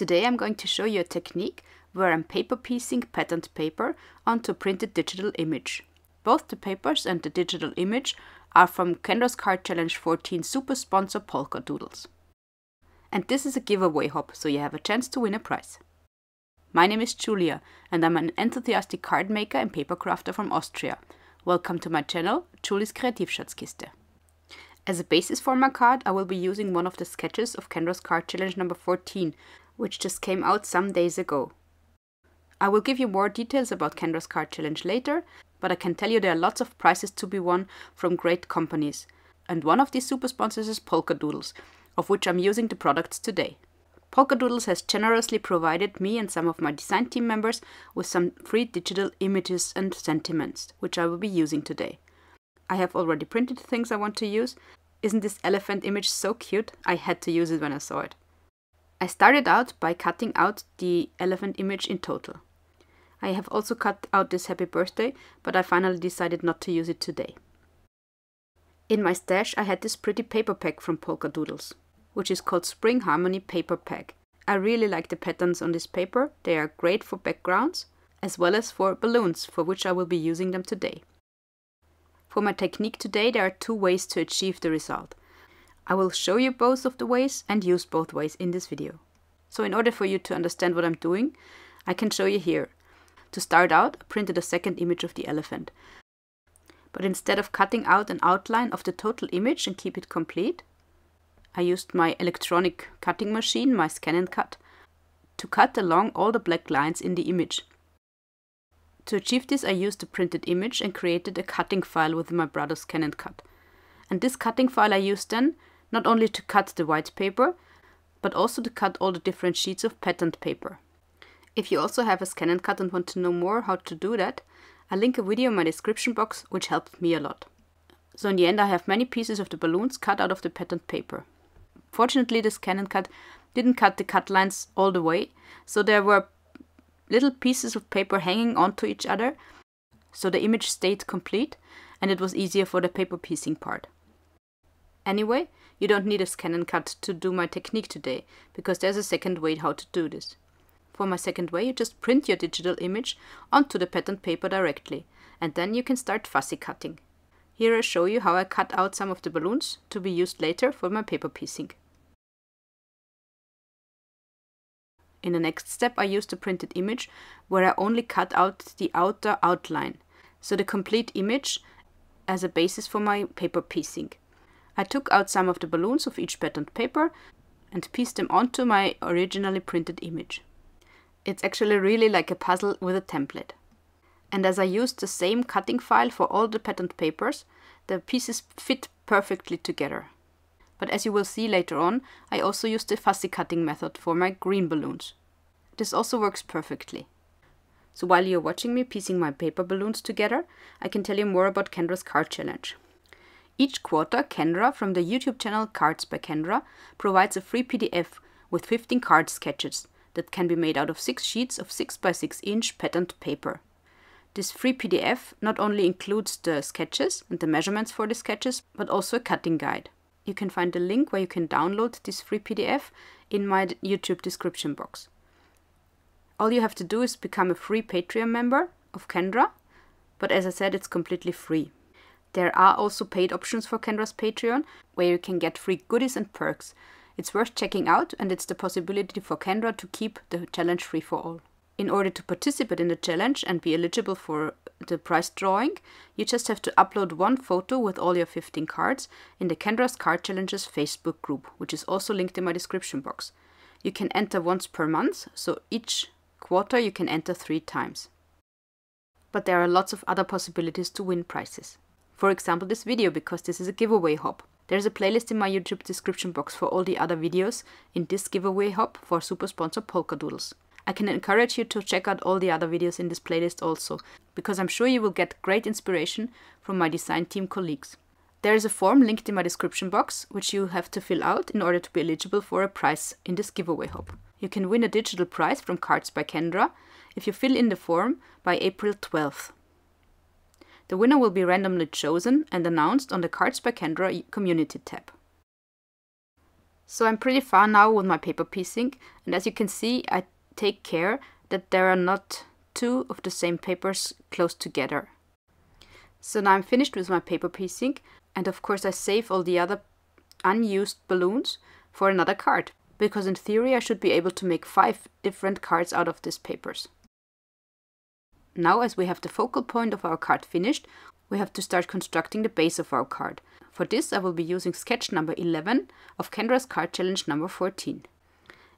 Today I'm going to show you a technique where I'm paper piecing patterned paper onto a printed digital image. Both the papers and the digital image are from Kendra's Card Challenge 14 super sponsor Polkadoodles. And this is a giveaway hop, so you have a chance to win a prize. My name is Julia and I'm an enthusiastic card maker and paper crafter from Austria. Welcome to my channel, Julie's Kreativschatzkiste. As a basis for my card, I will be using one of the sketches of Kendra's Card Challenge number 14, which just came out some days ago. I will give you more details about Kendra's Card Challenge later, but I can tell you there are lots of prizes to be won from great companies. And one of these super sponsors is Polkadoodles, of which I'm using the products today. Polkadoodles has generously provided me and some of my design team members with some free digital images and sentiments, which I will be using today. I have already printed the things I want to use. Isn't this elephant image so cute? I had to use it when I saw it. I started out by cutting out the elephant image in total. I have also cut out this happy birthday, but I finally decided not to use it today. In my stash I had this pretty paper pack from Polkadoodles, which is called Spring Harmony Paper Pack. I really like the patterns on this paper. They are great for backgrounds, as well as for balloons, for which I will be using them today. For my technique today, there are two ways to achieve the result. I will show you both of the ways and use both ways in this video. So in order for you to understand what I'm doing, I can show you here. To start out, I printed a second image of the elephant. But instead of cutting out an outline of the total image and keep it complete, I used my electronic cutting machine, my Scan and Cut, to cut along all the black lines in the image. To achieve this, I used a printed image and created a cutting file with my brother's Scan and Cut. And this cutting file I used then, not only to cut the white paper, but also to cut all the different sheets of patterned paper. If you also have a Scan and Cut and want to know more how to do that, I'll link a video in my description box, which helped me a lot. So in the end I have many pieces of the balloons cut out of the patterned paper. Fortunately, the Scan and Cut didn't cut the cut lines all the way, so there were little pieces of paper hanging onto each other, so the image stayed complete and it was easier for the paper piecing part. Anyway, you don't need a Scan and Cut to do my technique today, because there's a second way how to do this. For my second way, you just print your digital image onto the patterned paper directly, and then you can start fussy cutting. Here I show you how I cut out some of the balloons to be used later for my paper piecing. In the next step, I used a printed image where I only cut out the outer outline, so the complete image as a basis for my paper piecing. I took out some of the balloons of each patterned paper and pieced them onto my originally printed image. It's actually really like a puzzle with a template. And as I used the same cutting file for all the patterned papers, the pieces fit perfectly together. But as you will see later on, I also used the fussy cutting method for my green balloons. This also works perfectly. So while you're watching me piecing my paper balloons together, I can tell you more about Kendra's Card Challenge. Each quarter, Kendra from the YouTube channel Cards by Kendra provides a free PDF with 15 card sketches that can be made out of 6 sheets of 6 by 6 inch patterned paper. This free PDF not only includes the sketches and the measurements for the sketches, but also a cutting guide. You can find the link where you can download this free PDF in my YouTube description box. All you have to do is become a free Patreon member of Kendra, but as I said, it's completely free. There are also paid options for Kendra's Patreon, where you can get free goodies and perks. It's worth checking out, and it's the possibility for Kendra to keep the challenge free for all. In order to participate in the challenge and be eligible for the prize drawing, you just have to upload one photo with all your 15 cards in the Kendra's Card Challenges Facebook group, which is also linked in my description box. You can enter once per month, so each quarter you can enter 3 times. But there are lots of other possibilities to win prizes. For example, this video, because this is a giveaway hop. There's a playlist in my YouTube description box for all the other videos in this giveaway hop for super sponsor Polkadoodles. I can encourage you to check out all the other videos in this playlist also, because I'm sure you will get great inspiration from my design team colleagues. There is a form linked in my description box, which you have to fill out in order to be eligible for a prize in this giveaway hop. You can win a digital prize from Cards by Kendra if you fill in the form by April 12th. The winner will be randomly chosen and announced on the Cards by Kendra community tab. So I'm pretty far now with my paper piecing, and as you can see, I take care that there are not two of the same papers close together. So now I'm finished with my paper piecing, and of course I save all the other unused balloons for another card, because in theory I should be able to make 5 different cards out of these papers. Now, as we have the focal point of our card finished, we have to start constructing the base of our card. For this I will be using sketch number 11 of Kendra's card challenge number 14.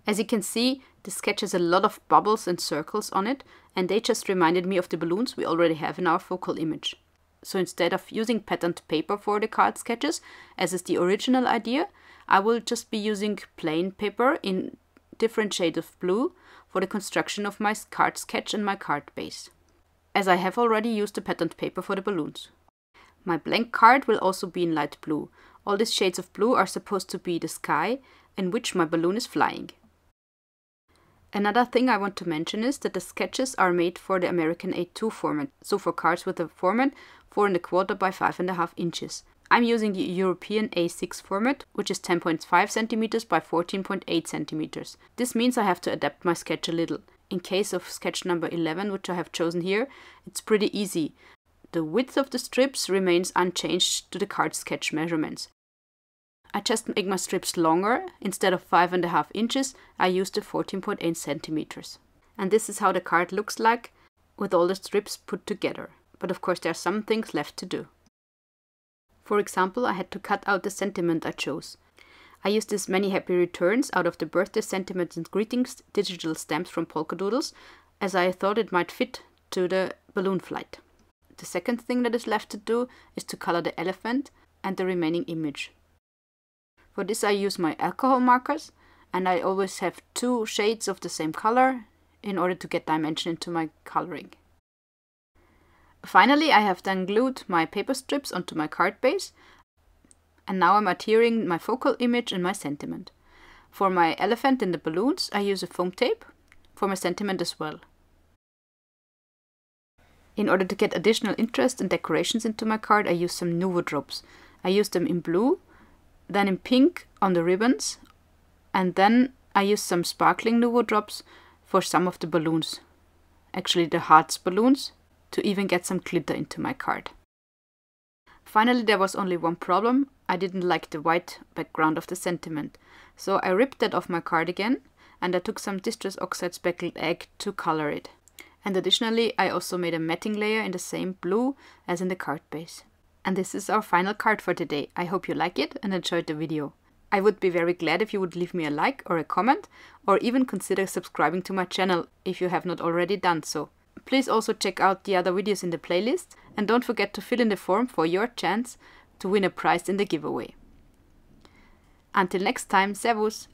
As you can see, the sketch has a lot of bubbles and circles on it, and they just reminded me of the balloons we already have in our focal image. So instead of using patterned paper for the card sketches, as is the original idea, I will just be using plain paper in different shades of blue for the construction of my card sketch and my card base, as I have already used the patterned paper for the balloons. My blank card will also be in light blue. All these shades of blue are supposed to be the sky in which my balloon is flying. Another thing I want to mention is that the sketches are made for the American A2 format, so for cards with a format 4¼ by 5½ inches. I'm using the European A6 format, which is 10.5 centimeters by 14.8 centimeters. This means I have to adapt my sketch a little. In case of sketch number 11, which I have chosen here, it's pretty easy. The width of the strips remains unchanged to the card sketch measurements. I just make my strips longer. Instead of 5½ inches, I use the 14.8 centimeters. And this is how the card looks like with all the strips put together. But of course there are some things left to do. For example, I had to cut out the sentiment I chose. I used this many happy returns out of the birthday sentiments and greetings digital stamps from Polkadoodles, as I thought it might fit to the balloon flight. The second thing that is left to do is to color the elephant and the remaining image. For this I use my alcohol markers, and I always have 2 shades of the same color in order to get dimension into my coloring. Finally, I have then glued my paper strips onto my card base, and now I'm adhering my focal image and my sentiment. For my elephant and the balloons, I use a foam tape, for my sentiment as well. In order to get additional interest and decorations into my card, I use some Nuvo drops. I use them in blue, then in pink on the ribbons, and then I use some sparkling Nuvo drops for some of the balloons. Actually the hearts balloons, to even get some glitter into my card. Finally, there was only one problem. I didn't like the white background of the sentiment. So I ripped that off my card again, and I took some distress oxide speckled egg to color it. And additionally, I also made a matting layer in the same blue as in the card base. And this is our final card for today. I hope you like it and enjoyed the video. I would be very glad if you would leave me a like or a comment, or even consider subscribing to my channel if you have not already done so. Please also check out the other videos in the playlist, and don't forget to fill in the form for your chance to win a prize in the giveaway. Until next time, Servus!